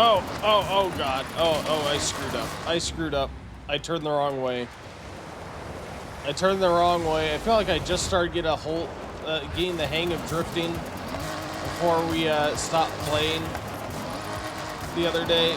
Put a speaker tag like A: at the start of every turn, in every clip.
A: Oh God. Oh, I screwed up. I screwed up. I turned the wrong way. I feel like I just started getting the hang of drifting before we stopped playing the other day.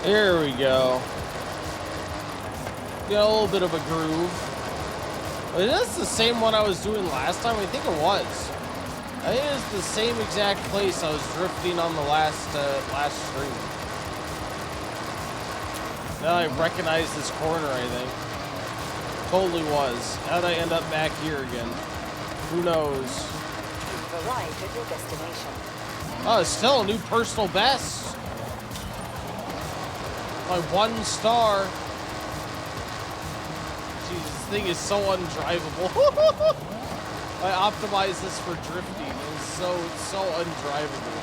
A: There we go. Got a little bit of a groove. Is this the same one I was doing last time? I think it was. I think it's the same exact place I was drifting on the last stream. Now I recognize this corner, I think. Totally was. How'd I end up back here again? Who knows?
B: You've arrived at your destination.
A: Oh, it's still a new personal best. My 1 star. Jeez, this thing is so undrivable. I optimized this for drifting. It was so undrivable.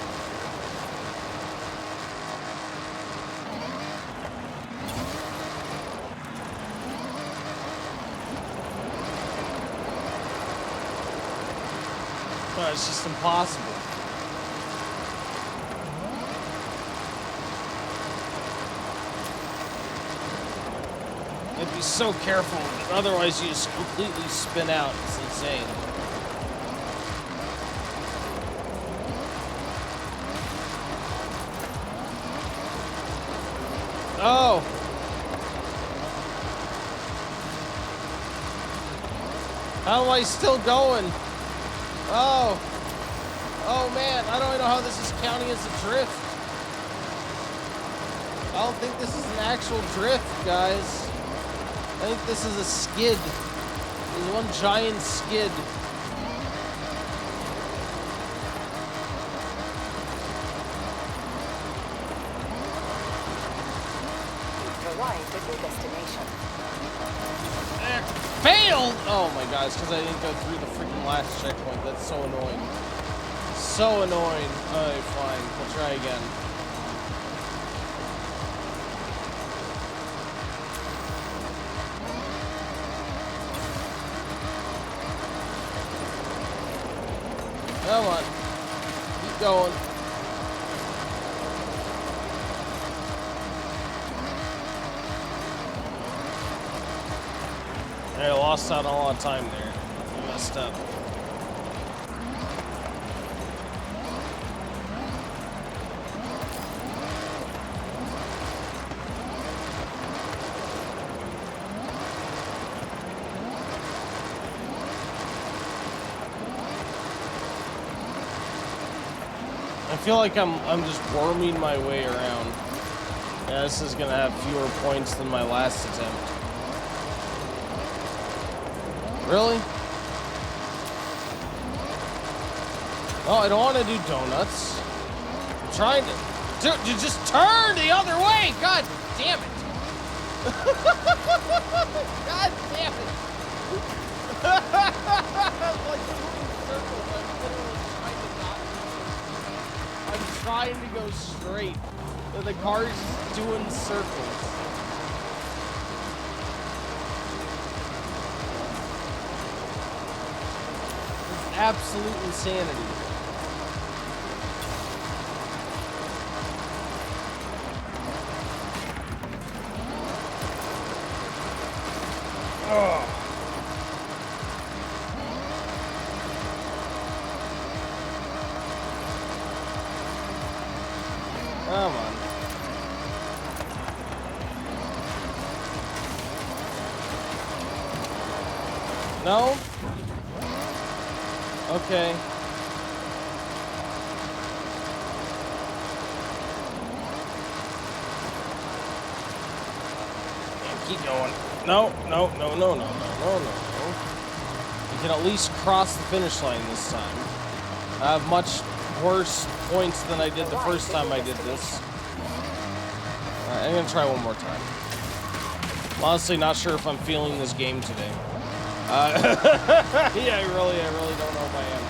A: Oh, it's just impossible. You have to be so careful, otherwise you just completely spin out. It's insane. Oh! How am I still going? Oh! Oh man, I don't know how this is counting as a drift. I don't think this is an actual drift, guys. I think this is a skid. There's one giant skid.
B: You've arrived at your destination.
A: Failed! Oh my gosh, because I didn't go through the freaking last checkpoint. That's so annoying. So annoying. Alright, fine. We'll try again. Come on. Keep going. I lost out on a lot of time there. I messed up. I feel like I'm just worming my way around. Yeah, this is gonna have fewer points than my last attempt. Really? Oh, I don't want to do donuts. I'm trying to... Dude, you just turn the other way! God damn it! God damn it! I'm like doing circles. I'm trying to go straight. And the car's doing circles. Absolute insanity. Oh. Come on. No? Okay. Keep going. No. You can at least cross the finish line this time. I have much worse points than I did the first time I did this. Alright, I'm gonna try one more time. I'm honestly not sure if I'm feeling this game today. Yeah, I really don't know if I am.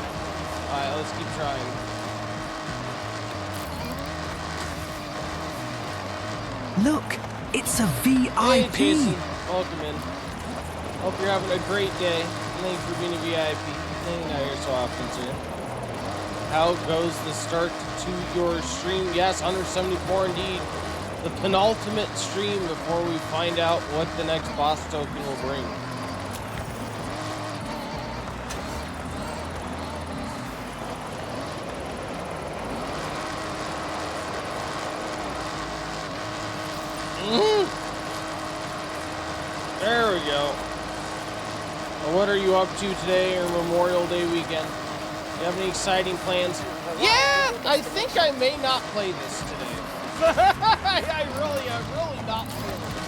A: All right, let's keep trying.
C: Look, it's a VIP.
A: Hey, Jason, welcome in. Hope you're having a great day. Thanks for being a VIP. Hanging out here so often too. How goes the start to your stream? Yes, 174 indeed. The penultimate stream before we find out what the next boss token will bring. There we go. Well, what are you up to today or Memorial Day weekend? You have any exciting plans? Yeah, I think I may not play this today. I'm really not feeling it.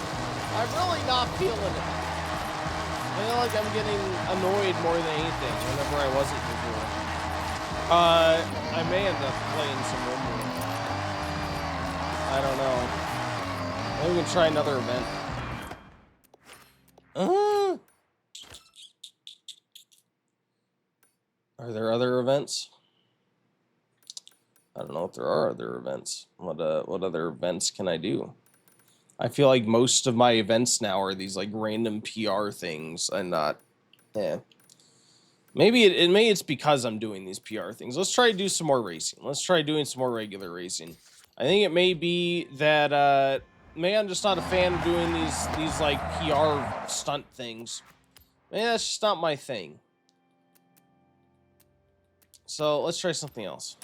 A: I'm really not feeling it. I feel like I'm getting annoyed more than anything whenever I wasn't before. I may end up playing some more. I don't know. Maybe we can try another event. Are there other events? I don't know if there are other events. What other events can I do? I feel like most of my events now are these like random PR things and not. Yeah. Maybe it's because I'm doing these PR things. Let's try to do some more racing. Let's try doing some more regular racing. I think it may be that maybe I'm just not a fan of doing these like PR stunt things. Maybe that's just not my thing. So let's try something else.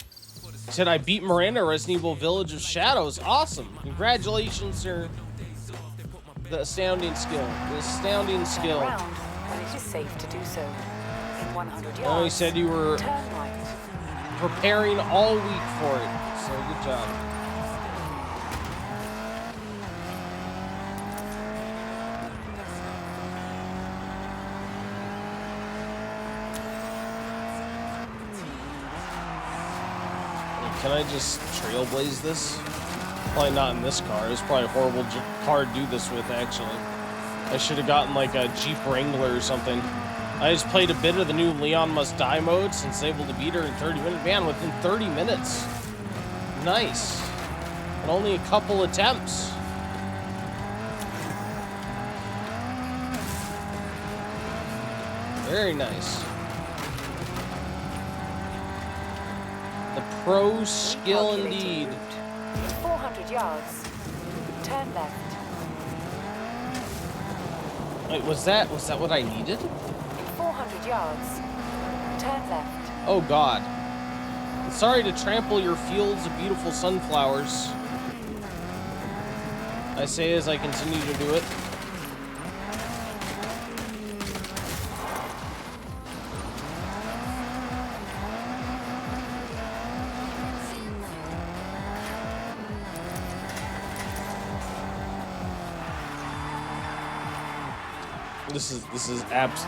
A: Said I beat Miranda Resident Evil Village of Shadows. Awesome. Congratulations, sir. The astounding skill. The astounding skill.
B: Turn around when it is safe to do so. In 100 yards.
A: Oh, you said you were
B: turn right.
A: preparing all week for it. So good job. Can I just trailblaze this? Probably not in this car. It's probably a horrible car to do this with, actually. I should have gotten like a Jeep Wrangler or something. I just played a bit of the new Leon Must Die mode since able to beat her in 30 minutes. Man, within 30 minutes. Nice. And only a couple attempts. Very nice. The pro skill indeed.
B: In 400 yards. Turn left.
A: Wait, was that what I needed?
B: In 400 yards. Turn left.
A: Oh God. Sorry to trample your fields of beautiful sunflowers. I say as I continue to do it.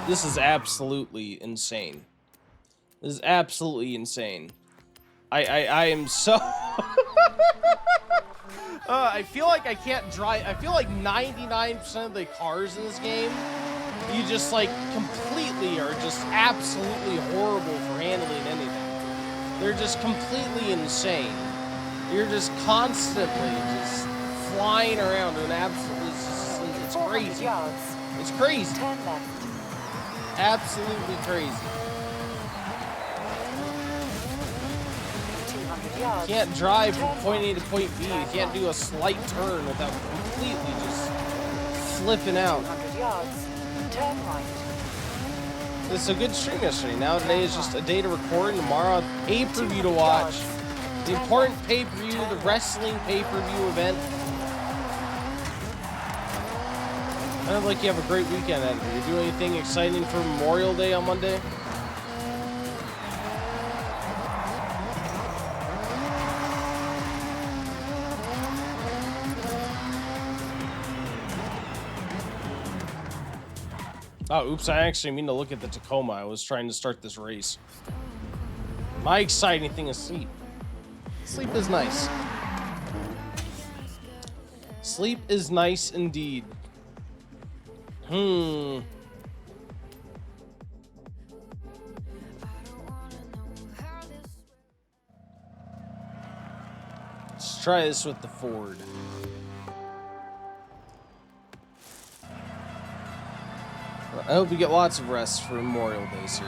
A: This is absolutely insane. This is absolutely insane. I am so I feel like I can't drive. I feel like 99% of the cars in this game, you just like completely are just absolutely horrible for handling anything. They're just completely insane. You're just constantly just flying around doing absolutely, it's crazy.
B: Yards.
A: It's crazy.
B: Turn left.
A: Absolutely crazy.
B: 200 yards.
A: You can't drive from point A to point B. You can't do a slight turn without completely just flipping out.
B: 200 yards. Turn right.
A: It's a good stream yesterday. Now today is just a day to record, and tomorrow pay-per-view to watch. The important pay-per-view, the wrestling pay-per-view event. Sounds like you have a great weekend, Andrew. You do anything exciting for Memorial Day on Monday? Oh, oops, I actually mean to look at the Tacoma. I was trying to start this race. My exciting thing is sleep. Sleep is nice. Sleep is nice indeed. Let's try this with the Ford. I hope you get lots of rest for Memorial Day, sir.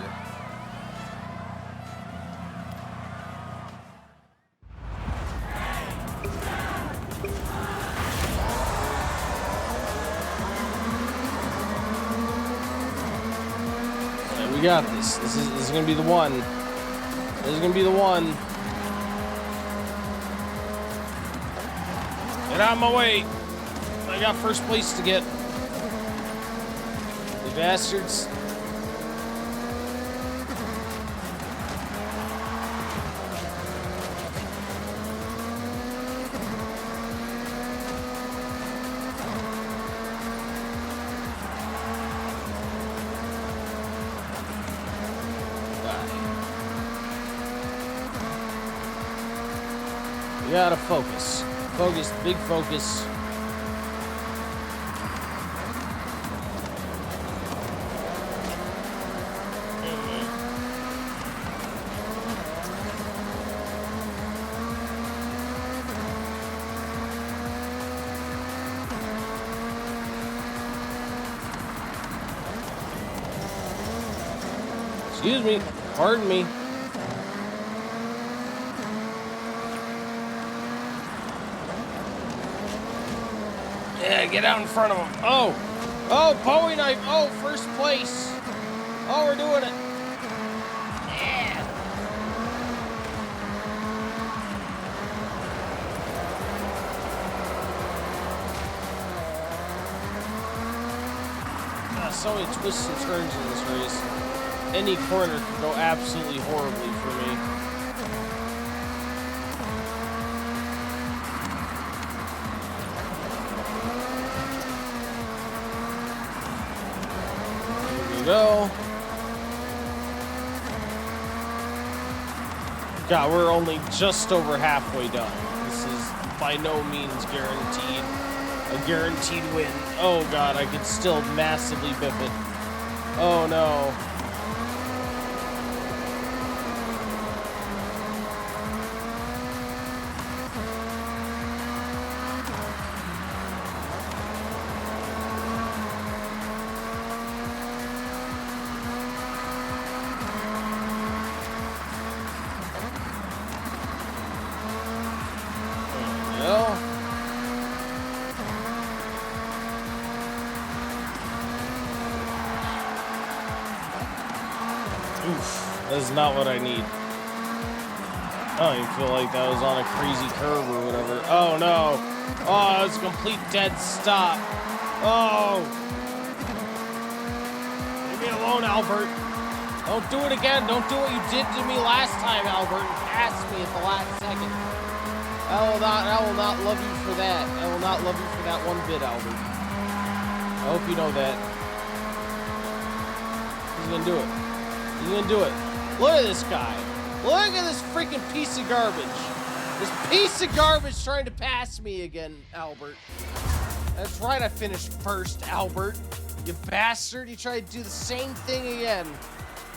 A: Right, we got this. This is gonna be the one. This is gonna be the one. Get out of my way. I got first place to get. You bastards. You gotta focus. Focus, big focus. Excuse me, pardon me. Yeah, get out in front of him. Oh, oh, Bowie knife. Oh, first place. Oh, we're doing it. Yeah. So many twists and turns in this race. Any corner can go absolutely horribly for me. Here we go. God, we're only just over halfway done. This is by no means guaranteed. A guaranteed win. Oh God, I could still massively bip it. Oh no. That is not what I need. I don't even feel like that was on a crazy curve or whatever. Oh no. Oh, it's a complete dead stop. Oh. Leave me alone, Albert. Don't do it again. Don't do what you did to me last time, Albert. Pass me at the last second. I will not love you for that. I will not love you for that one bit, Albert. I hope you know that. He's gonna do it. He's gonna do it. Look at this guy. Look at this freaking piece of garbage. This piece of garbage trying to pass me again, Albert. That's right, I finished first, Albert. You bastard. You tried to do the same thing again.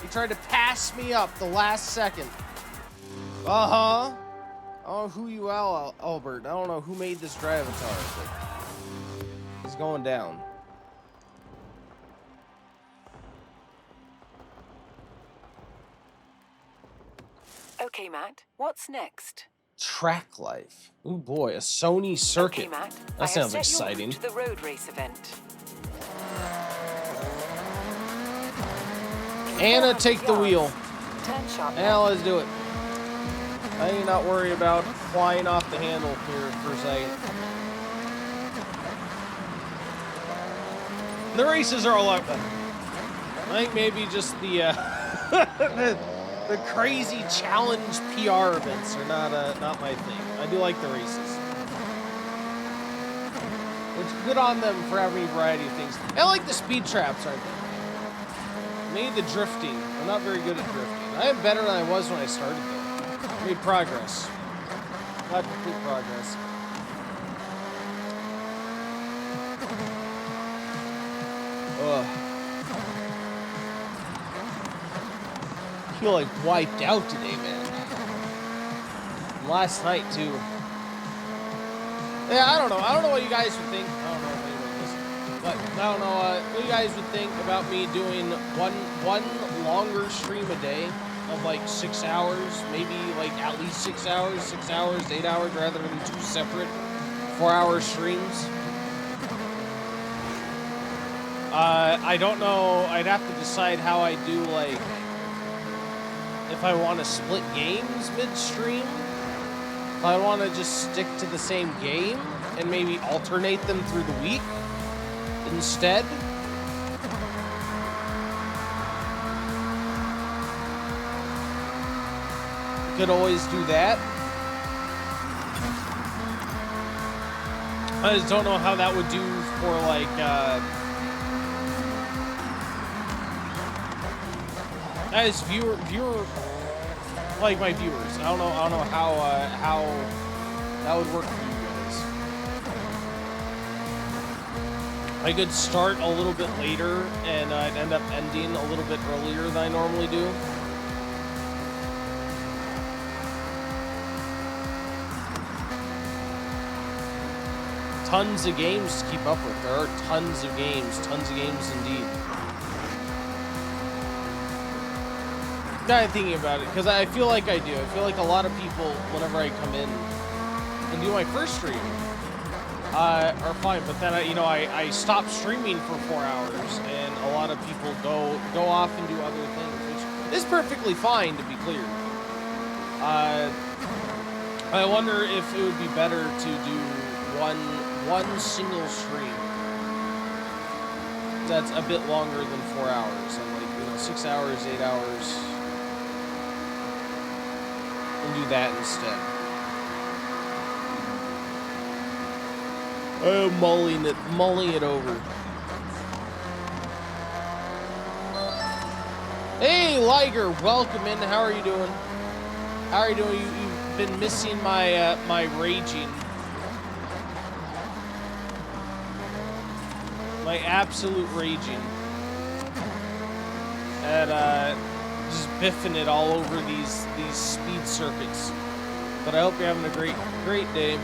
A: You tried to pass me up the last second. Uh-huh. I don't know who you are, Albert. I don't know who made this Dravatar, but he's going down.
B: Okay, Matt, what's next?
A: Track life. Oh boy, a Sony circuit.
B: Okay, Matt,
A: That sounds exciting.
B: To the road race event.
A: Anna, take the wheel.
B: Turn sharp.
A: Now let's do it. I need not worry about flying off the handle here for a second. The races are a lot better. I think maybe just the the crazy challenge PR events are not my thing. I do like the races. Which good on them for having a variety of things. I like the speed traps, aren't they? Maybe the drifting. I'm not very good at drifting. I am better than I was when I started though. I made progress. Not complete progress. Ugh. I feel like wiped out today, man. And last night too. Yeah, I don't know. I don't know what you guys would think. I don't know if anyone listens, but I don't know what you guys would think about me doing one longer stream a day of like 6 hours, maybe like at least 6 hours, 6 hours, 8 hours, rather than 2 separate 4-hour streams. I don't know. I'd have to decide how I do, like, if I want to split games midstream. If I want to just stick to the same game and maybe alternate them through the week instead. Could always do that. I just don't know how that would do for, like, as viewer, like my viewers. I don't know how that would work for you guys. I could start a little bit later and I'd end up ending a little bit earlier than I normally do. Tons of games to keep up with. There are tons of games indeed. Kind of thinking about it, because I feel like I do. I feel like a lot of people, whenever I come in and do my first stream, are fine. But then, I stop streaming for 4 hours, and a lot of people go off and do other things, which is perfectly fine, to be clear. I wonder if it would be better to do one single stream that's a bit longer than 4 hours, and like 6 hours, 8 hours. And do that instead. Oh, mulling it over. Hey, Liger, welcome in. How are you doing? How are you doing? You've been missing my my raging, my absolute raging, and just biffing it all over these speed circuits. But I hope you're having a great day.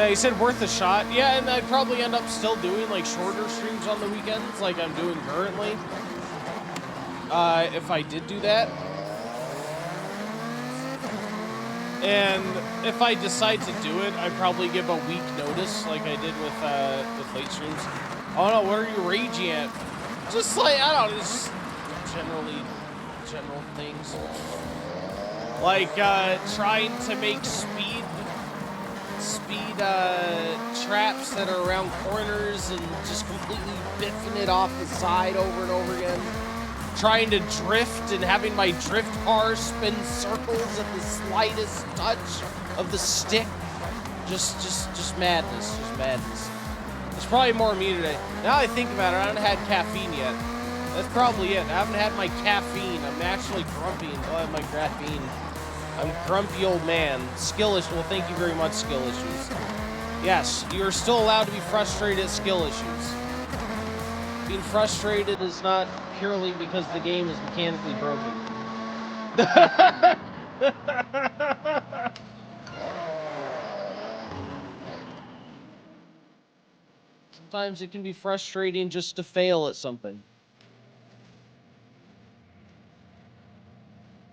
A: He said worth a shot. Yeah, and I'd probably end up still doing like shorter streams on the weekends, like I'm doing currently. If I did do that, and if I decide to do it, I'd probably give a week notice, like I did with late streams. Oh no, what are you raging at? Just like, I don't know, just general things. Like, trying to make speed traps that are around corners and just completely biffing it off the side over and over again. Trying to drift and having my drift car spin circles at the slightest touch of the stick. Just madness, just madness. There's probably more of me today. Now I think about it, I haven't had caffeine yet. That's probably it. I haven't had my caffeine. I'm naturally grumpy until I have my caffeine. I'm a grumpy old man. Skill issues. Well, thank you very much, skill issues. Yes, you're still allowed to be frustrated at skill issues. Being frustrated is not purely because the game is mechanically broken. Sometimes it can be frustrating just to fail at something.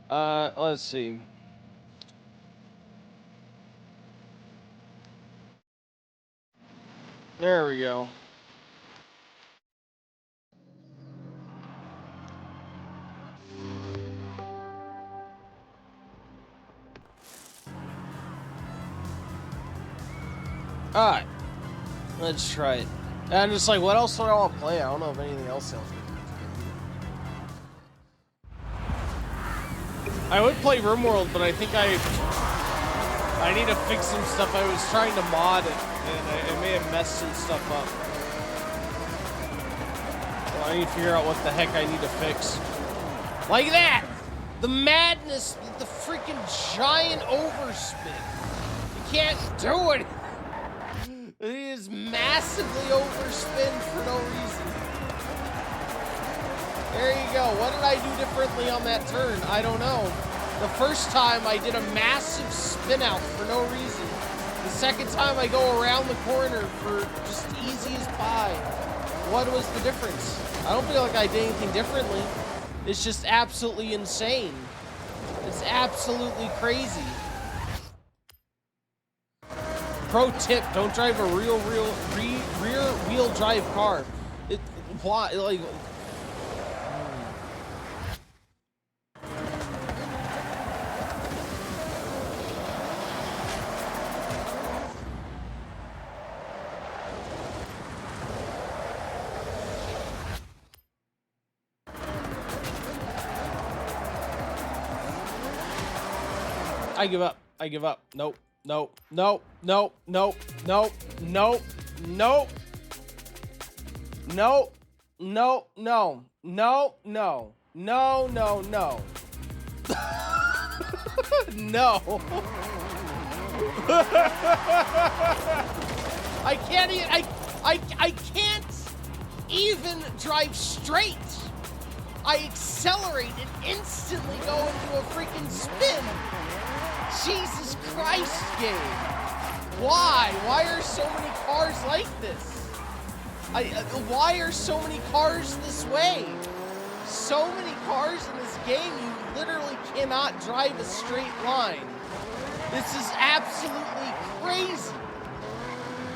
A: Let's see. There we go. Alright. Let's try it. And I'm just like, what else do I want to play? I don't know if anything else sounds good. I would play RimWorld, but I think I need to fix some stuff. I was trying to mod it, and I may have messed some stuff up. Well, I need to figure out what the heck I need to fix. Like that! The madness, the freaking giant overspin. You can't do it! It is massively overspin for no reason. There you go. What did I do differently on that turn? I don't know. The first time I did a massive spin out for no reason. The second time I go around the corner for just easy as pie. What was the difference? I don't feel like I did anything differently. It's just absolutely insane. It's absolutely crazy. Pro tip, don't drive a rear wheel drive car. Why, like... I give up. I give up. Nope. Nope. Nope. Nope. Nope. Nope. Nope. Nope. Nope. No. No. No. No. No. No. No. No. I can't even. I can't even drive straight. I accelerate and instantly go into a freaking spin. Jesus Christ, game. Why? Why are so many cars like this? Why are so many cars this way? So many cars in this game, you literally cannot drive a straight line. This is absolutely crazy.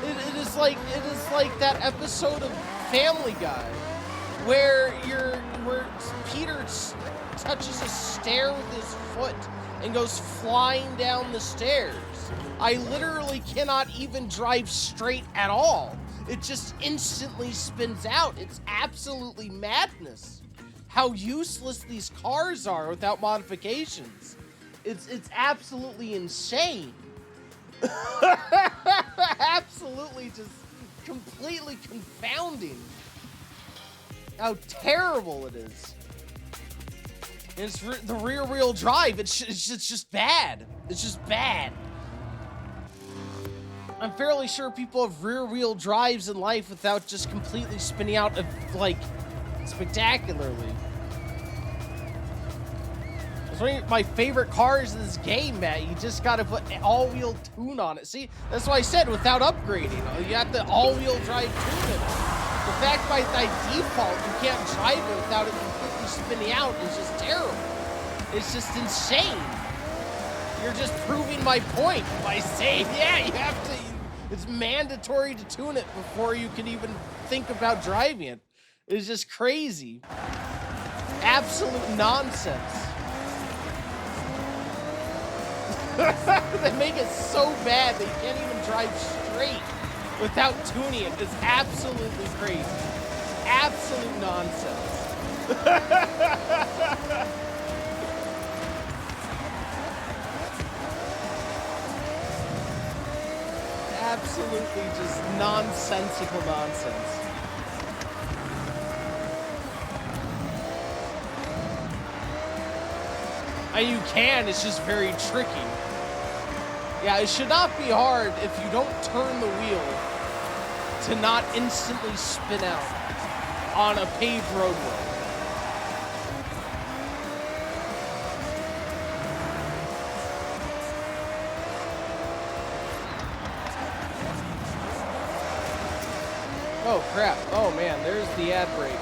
A: It is like that episode of Family Guy where Peter touches a stair with his foot and goes flying down the stairs. I literally cannot even drive straight at all. It just instantly spins out. It's absolutely madness how useless these cars are without modifications. It's absolutely insane. Absolutely just completely confounding how terrible it is. And it's the rear wheel drive. It's just bad. It's just bad. I'm fairly sure people have rear wheel drives in life without just completely spinning out of, like, spectacularly. It's one of my favorite cars in this game, Matt. You just gotta put all-wheel tune on it. See, that's why I said without upgrading. You have to all-wheel drive tune it. The fact by default you can't drive it without it completely spinning out is just terrible. It's just insane. You're just proving my point by saying, yeah, you have to, it's mandatory to tune it before you can even think about driving it. It's just crazy. Absolute nonsense. They make it so bad that you can't even drive straight without tuning it. It's absolutely crazy. Absolute nonsense. Absolutely just nonsensical nonsense. And you can, it's just very tricky. Yeah, it should not be hard if you don't turn the wheel to not instantly spin out on a paved roadway. Oh crap, oh man, there's the ad break.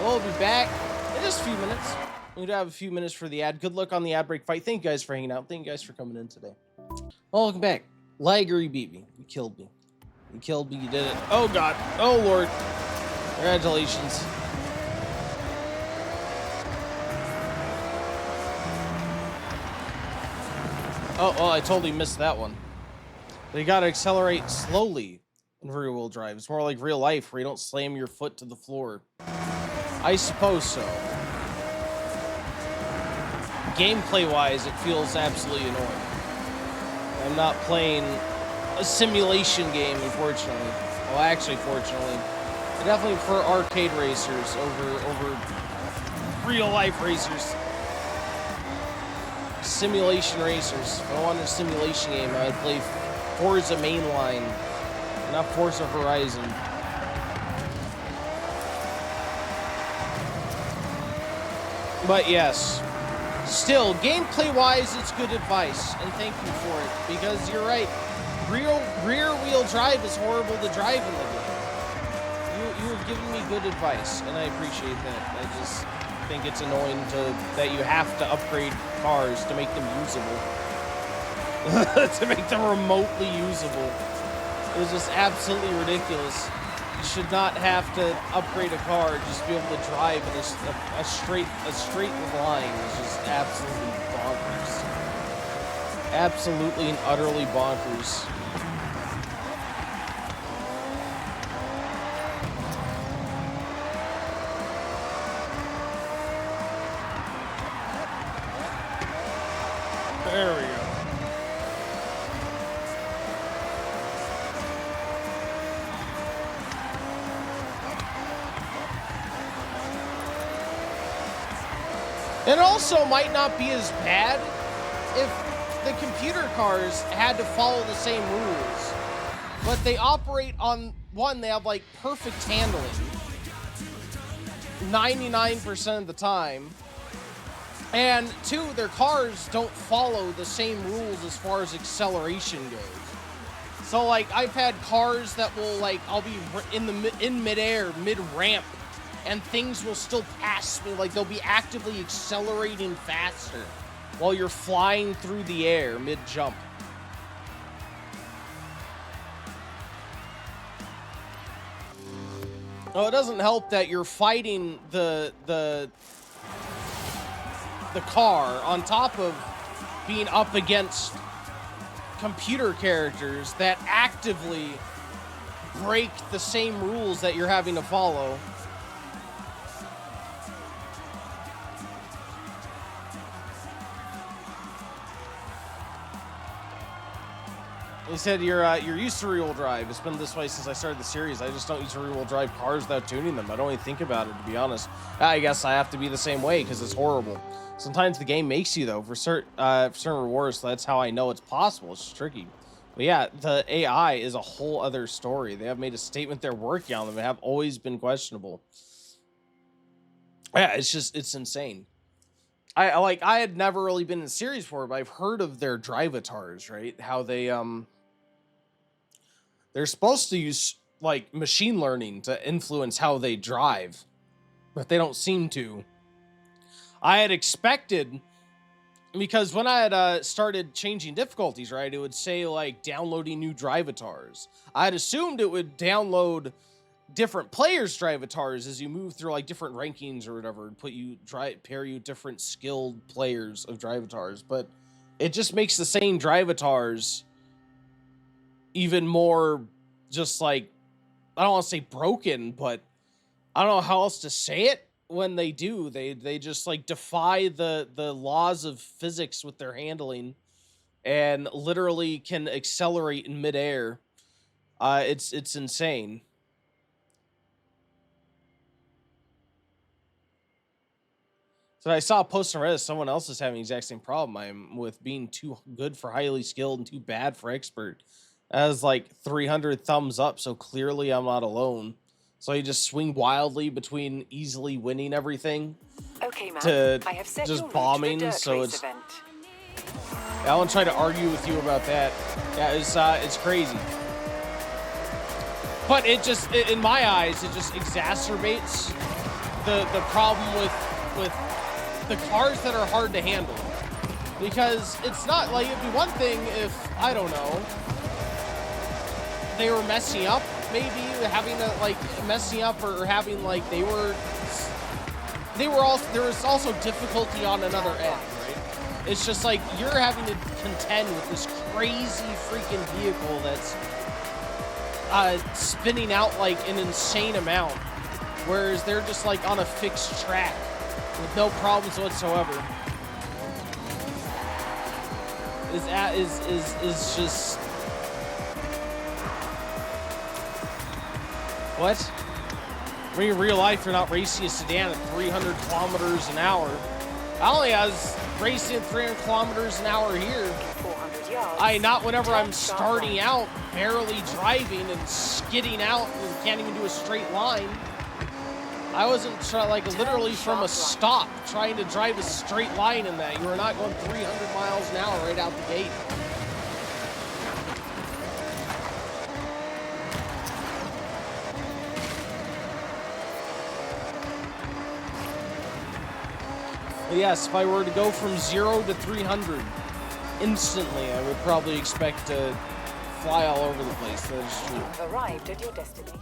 A: We'll be back in just a few minutes. We do have a few minutes for the ad. Good luck on the ad break fight. Thank you guys for hanging out. Thank you guys for coming in today. Welcome back. Liger, you beat me. You killed me. You killed me. You did it. Oh, God. Oh, Lord. Congratulations. Oh, I totally missed that one. But you gotta accelerate slowly in rear-wheel drive. It's more like real life where you don't slam your foot to the floor. I suppose so. Gameplay-wise, it feels absolutely annoying. I'm not playing a simulation game, unfortunately. Well, actually, fortunately. But definitely for arcade racers over real-life racers. Simulation racers. If I wanted a simulation game, I'd play Forza Mainline, not Forza Horizon. But yes. Still, gameplay-wise, it's good advice, and thank you for it, because you're right. rear wheel drive is horrible to drive in the game. You have given me good advice, and I appreciate that. I just think it's annoying that you have to upgrade cars to make them usable. To make them remotely usable. It's just absolutely ridiculous. You should not have to upgrade a car just to be able to drive in a straight line. It's just absolutely bonkers. Absolutely and utterly bonkers. There we go. It also might not be as bad if the computer cars had to follow the same rules. But they operate on, one, they have like perfect handling 99% of the time. And two, their cars don't follow the same rules as far as acceleration goes. So like I've had cars that will like, I'll be in midair, mid-ramp, and things will still pass me, like they'll be actively accelerating faster while you're flying through the air mid-jump. Oh, it doesn't help that you're fighting the car on top of being up against computer characters that actively break the same rules that you're having to follow. He said you're used to rear-wheel drive. It's been this way since I started the series. I just don't use rear-wheel drive cars without tuning them. I don't even think about it, to be honest. I guess I have to be the same way because it's horrible. Sometimes the game makes you, though, for certain rewards. So that's how I know it's possible. It's just tricky. But yeah, the AI is a whole other story. They have made a statement they're working on them and have always been questionable. Yeah, it's insane. I had never really been in the series before, but I've heard of their drivatars, right? How they're supposed to use like machine learning to influence how they drive, but they don't seem to. I had expected, because when I had started changing difficulties, right, it would say like downloading new drivatars. I had assumed it would download different players' drivatars as you move through like different rankings or whatever, and pair you different skilled players of drivatars, but it just makes the same drivatars even more just like, I don't want to say broken, but I don't know how else to say it. When they do, they just like defy the laws of physics with their handling and literally can accelerate in midair. It's insane. So I saw a post on Reddit, someone else is having the exact same problem I'm with, being too good for highly skilled and too bad for expert. As like 300 thumbs up, so clearly I'm not alone. So you just swing wildly between easily winning everything to just bombing. So it's, I won't try to argue with you about that. Yeah, it's crazy. But it just, in my eyes, it just exacerbates the problem with the cars that are hard to handle. Because it's not like, it'd be one thing if, I don't know, they were messing up, maybe having to like messing up or having like there was also difficulty on another end, right? It's just like you're having to contend with this crazy freaking vehicle that's spinning out like an insane amount, whereas they're just like on a fixed track with no problems whatsoever. Is just what? When in real life, you're not racing a sedan at 300 kilometers an hour. I only was racing at 300 kilometers an hour here.
B: 400 yards.
A: Not whenever I'm starting out, barely driving and skidding out and can't even do a straight line. I wasn't literally from a stop trying to drive a straight line in that. You are not going 300 miles an hour right out the gate. But yes, if I were to go from 0 to 300 instantly, I would probably expect to fly all over the place. That is true.
B: You've arrived at your destination.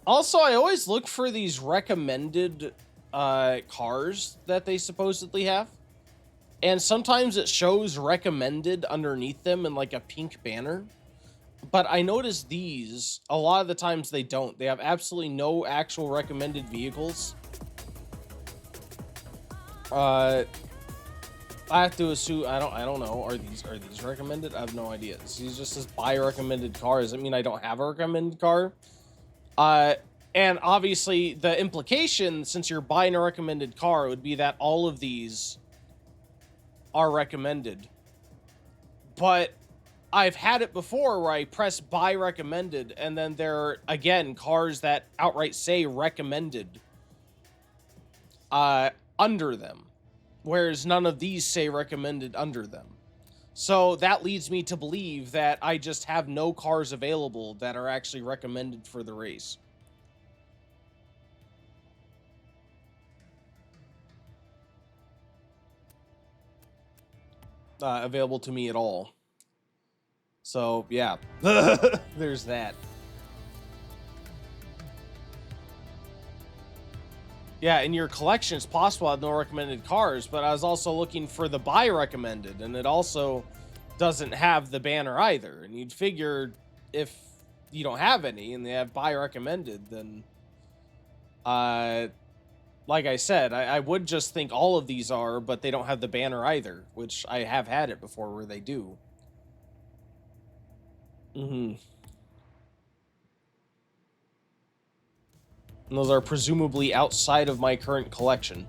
A: Also, I always look for these recommended cars that they supposedly have. And sometimes it shows recommended underneath them in like a pink banner. But I notice these, a lot of the times they don't. They have absolutely no actual recommended vehicles. I have to assume, I don't know. Are these recommended? I have no idea. These just says buy recommended car. Does it mean I don't have a recommended car? And obviously the implication, since you're buying a recommended car, would be that all of these are recommended. But I've had it before where I press buy recommended, and then there are, again, cars that outright say recommended under them, whereas none of these say recommended under them. So that leads me to believe that I just have no cars available that are actually recommended for the race. Available to me at all. So, yeah. There's that. Yeah, in your collection, it's possible I have no recommended cars, but I was also looking for the buy recommended, and it also doesn't have the banner either. And you'd figure if you don't have any and they have buy recommended, then like I said, I would just think all of these are, but they don't have the banner either, which I have had it before where they do. And those are presumably outside of my current collection.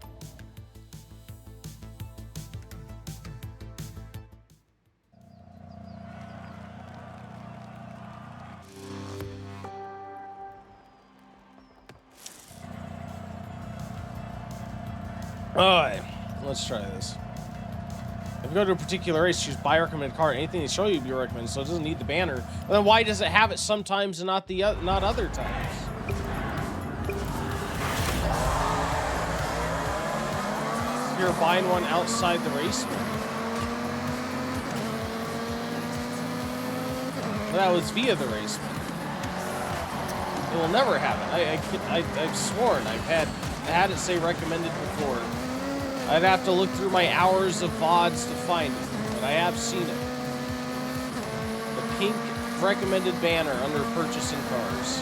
A: Alright, let's try this. If you go to a particular race, choose buy recommended car. Anything they show you will be recommended, so it doesn't need the banner. But then why does it have it sometimes and not not other times? If you're buying one outside the race, that was via the race. It will never have it. I've sworn I had it say recommended before. I'd have to look through my hours of VODs to find it, but I have seen it. The pink recommended banner under purchasing cars.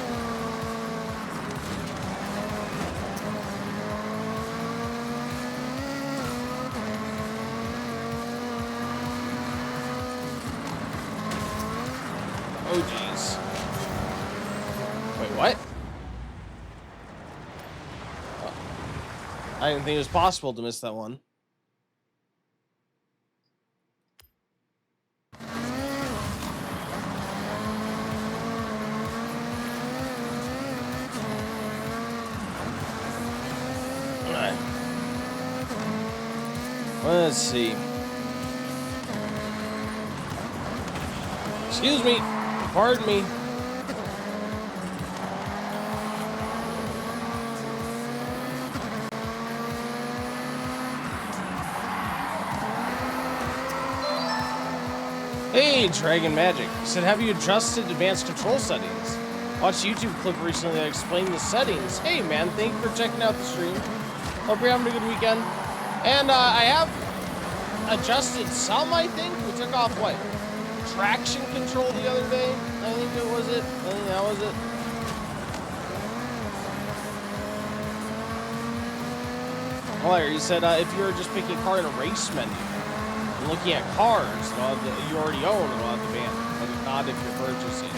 A: Oh, jeez. Wait, what? I didn't think it was possible to miss that one. Alright. Let's see. Excuse me. Pardon me. Hey, Dragon Magic. He said, have you adjusted advanced control settings? Watched a YouTube clip recently that explained the settings. Hey, man, thank you for checking out the stream. Hope you're having a good weekend. And I have adjusted some, I think. We took off, what? Traction control the other day? I think that was it. I think that was it. Oh, he said, if you were just picking a car in a race menu, and looking at cars you already own, it'll have the banner, but not if you're purchasing.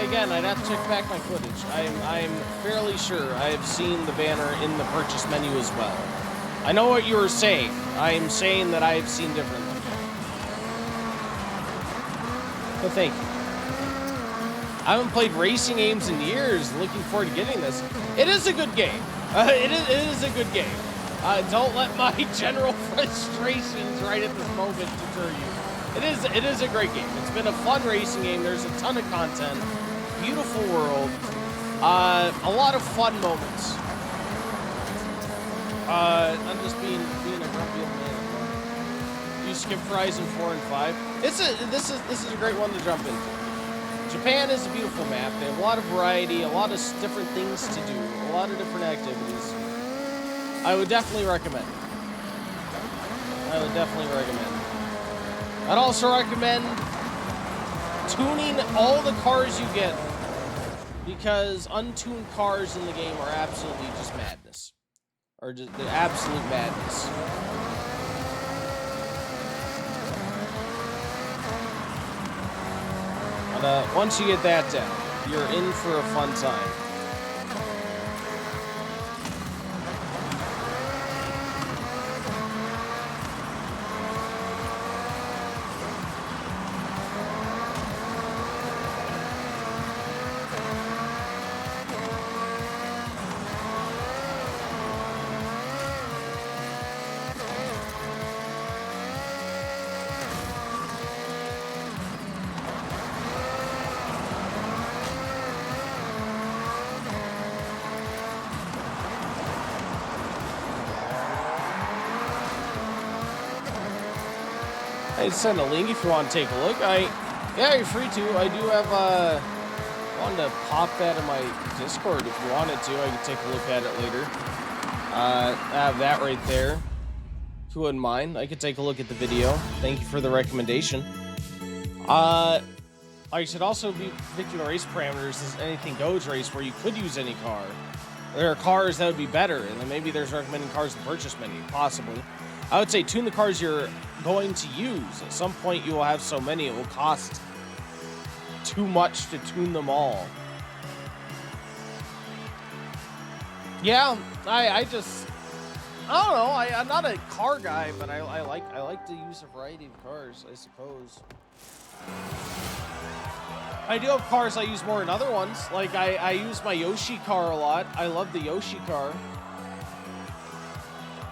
A: Again, I'd have to check back my footage. I'm fairly sure I have seen the banner in the purchase menu as well. I know what you were saying. I'm saying that I have seen differently. But thank you. I haven't played racing games in years. Looking forward to getting this. It is a good game. It is a good game. Don't let my general frustrations right at this moment deter you. It is a great game. It's been a fun racing game. There's a ton of content, beautiful world, a lot of fun moments. I'm just being a grumpy old man. You skip Horizon 4 and 5. This is a great one to jump into. Japan is a beautiful map. They have a lot of variety, a lot of different things to do, a lot of different activities. I would definitely recommend. I'd also recommend tuning all the cars you get, because untuned cars in the game are absolutely just madness. Or just the absolute madness. But once you get that down, you're in for a fun time. I send a link if you want to take a look. Yeah, you're free to. I do have wanted to pop that in my Discord if you wanted to. I could take a look at it later. I have that right there. If you wouldn't mind, I could take a look at the video. Thank you for the recommendation. I should also be particular race parameters is anything goes race where you could use any car. There are cars that would be better, and then maybe there's recommending cars in the purchase menu, possibly. I would say tune the cars you're going to use. At some point you will have so many it will cost too much to tune them all. Yeah, I don't know. I'm not a car guy, but I like to use a variety of cars, I suppose. I do have cars I use more than other ones. Like I use my Yoshi car a lot. I love the Yoshi car.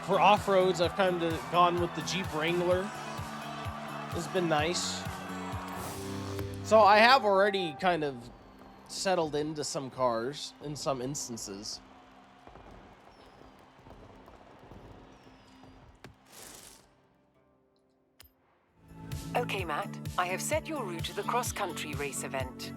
A: For off-roads, I've kind of gone with the Jeep Wrangler. It's been nice. So I have already kind of settled into some cars in some instances.
B: Okay, Matt. I have set your route to the cross-country race event.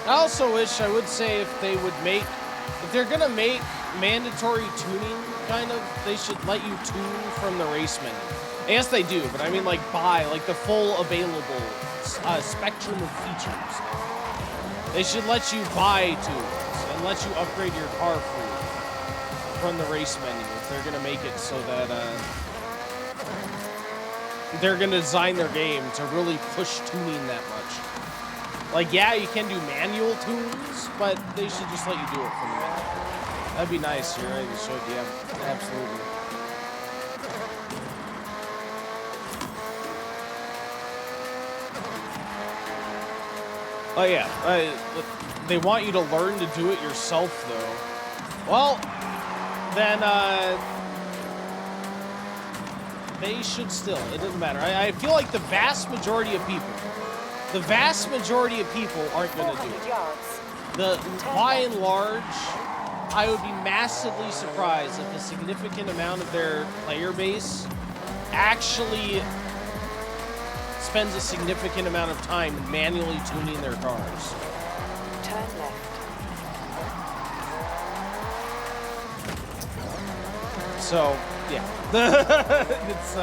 A: I also wish, I would say, if they're gonna make mandatory tuning, kind of, they should let you tune from the race menu. I guess they do, but I mean, like, buy, like, the full available spectrum of features. They should let you buy tunes and let you upgrade your car free from the race menu if they're gonna make it so that, they're gonna design their game to really push tuning that much. Like, yeah, you can do manual tunes, but they should just let you do it from the menu. That'd be nice. You're right. They should. Yeah, absolutely. Oh, yeah. They want you to learn to do it yourself, though. Well, then, they should still. It doesn't matter. I feel like the vast majority of people aren't going to do it. By and large, I would be massively surprised if a significant amount of their player base actually spends a significant amount of time manually tuning their cars.
B: Turn left.
A: So, yeah. It's,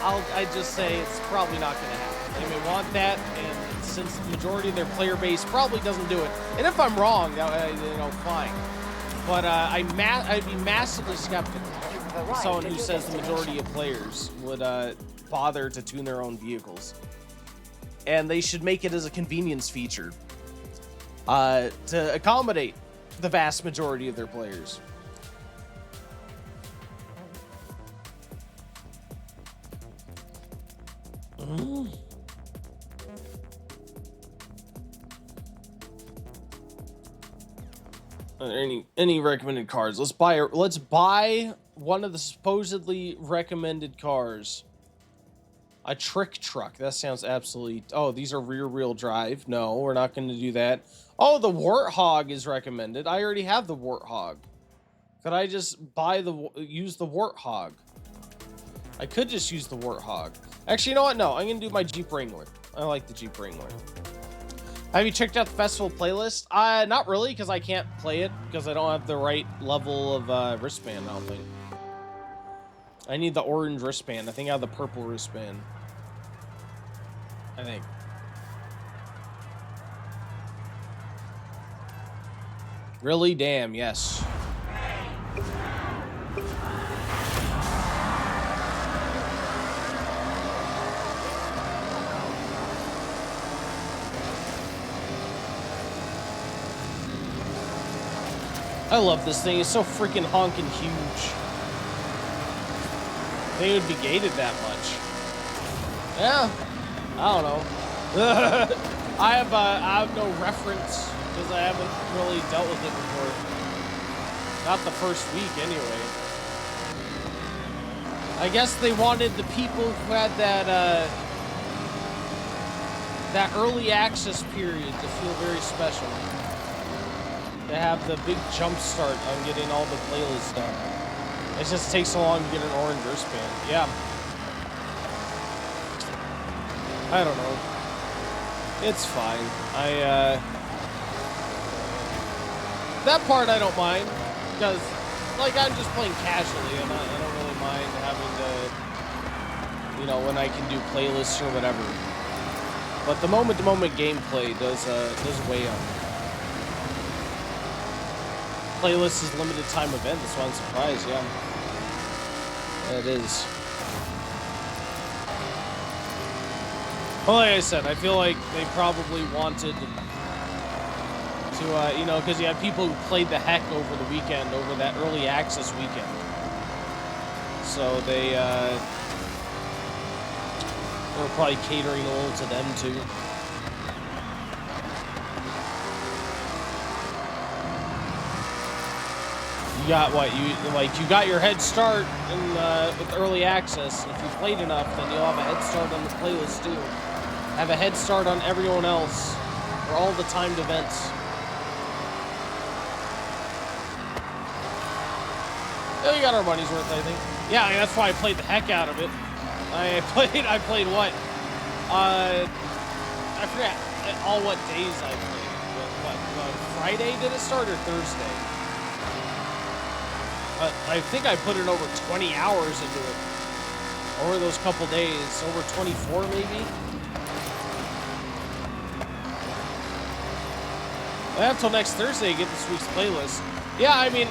A: I just say it's probably not going to happen. They may want that, and since the majority of their player base probably doesn't do it, and if I'm wrong, fine. But I'd be massively skeptical of someone who says the majority of players would bother to tune their own vehicles. And they should make it as a convenience feature to accommodate the vast majority of their players. Any recommended cars? Let's buy one of the supposedly recommended cars. A trick truck. That sounds absolutely... Oh, these are rear-wheel drive. No, we're not going to do that. Oh, the Warthog is recommended. I already have the Warthog. Could I just use the Warthog? I could just use the Warthog. Actually, you know what? No, I'm going to do my Jeep Wrangler. I like the Jeep Wrangler. Have you checked out the festival playlist? Not really, because I can't play it, because I don't have the right level of wristband, I don't think. I need the orange wristband. I think I have the purple wristband. I think. Really? Damn, yes. I love this thing. It's so freaking honking huge. I think it would be gated that much. Yeah. I don't know. I have no reference because I haven't really dealt with it before. Not the first week, anyway. I guess they wanted the people who had that early access period to feel very special. To have the big jump start on getting all the playlists done. It just takes so long to get an orange wristband. Yeah. I don't know. It's fine. That part I don't mind, because, like, I'm just playing casually, and I don't really mind having to, you know, when I can do playlists or whatever. But the moment-to-moment gameplay does weigh on me. Playlist is limited time event, that's why I'm surprised, yeah. Yeah, it is. Well, like I said, I feel like they probably wanted to, you know, because you have people who played the heck over the weekend, over that early access weekend. So they were probably catering a little to them, too. You got what? You got your head start in, with early access. If you played enough, then you'll have a head start on the playlist, too. Have a head start on everyone else for all the timed events. Yeah, we got our money's worth, I think. Yeah, I mean, that's why I played the heck out of it. I played what? I forgot all what days I played. What, Friday did it start or Thursday? I think I put in over 20 hours into it. Over those couple days. Over 24, maybe? I have till next Thursday to get this week's playlist. Yeah, I mean,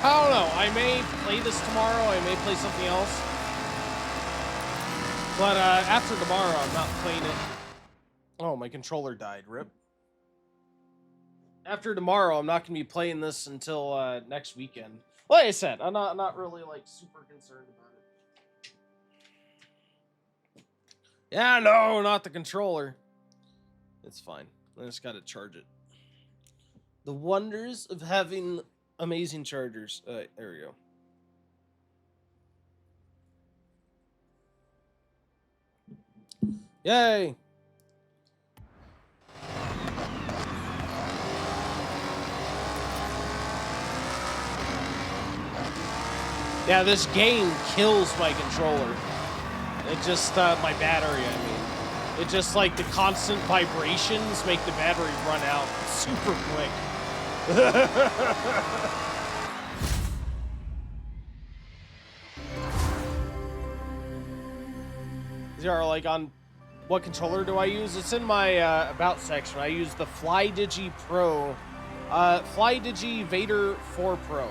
A: I don't know. I may play this tomorrow. I may play something else. But after tomorrow, I'm not playing it. Oh, my controller died. Rip. After tomorrow, I'm not going to be playing this until next weekend. Like I said, I'm not really like super concerned about it. Yeah, no, not the controller. It's fine. I just got to charge it. The wonders of having amazing chargers. There we go. Yay! Yeah, this game kills my controller. It just, my battery, I mean. It just, like, the constant vibrations make the battery run out super quick. These are, like, on... What controller do I use? It's in my, About section. I use the FlyDigi Pro. FlyDigi Vader 4 Pro.